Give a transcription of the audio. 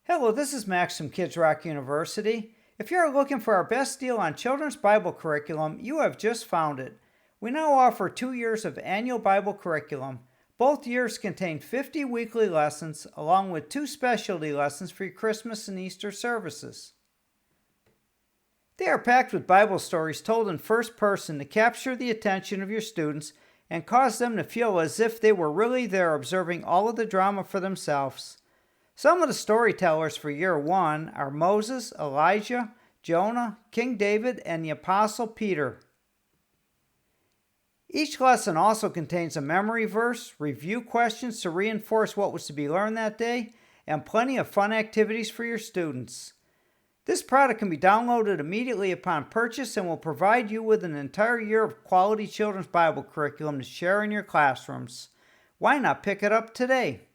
Hello, this is Max from Kids Rock University. If you're looking for our best deal on children's Bible curriculum, you have just found it. We now offer 2 years of annual Bible curriculum. Both years contain 50 weekly lessons, along with 2 specialty lessons for your Christmas and Easter services. They are packed with Bible stories told in first person to capture the attention of your students and cause them to feel as if they were really there observing all of the drama for themselves. Some of the storytellers for year 1 are Moses, Elijah, Jonah, King David, and the Apostle Peter. Each lesson also contains a memory verse, review questions to reinforce what was to be learned that day, and plenty of fun activities for your students. This product can be downloaded immediately upon purchase and will provide you with an entire year of quality children's Bible curriculum to share in your classrooms. Why not pick it up today?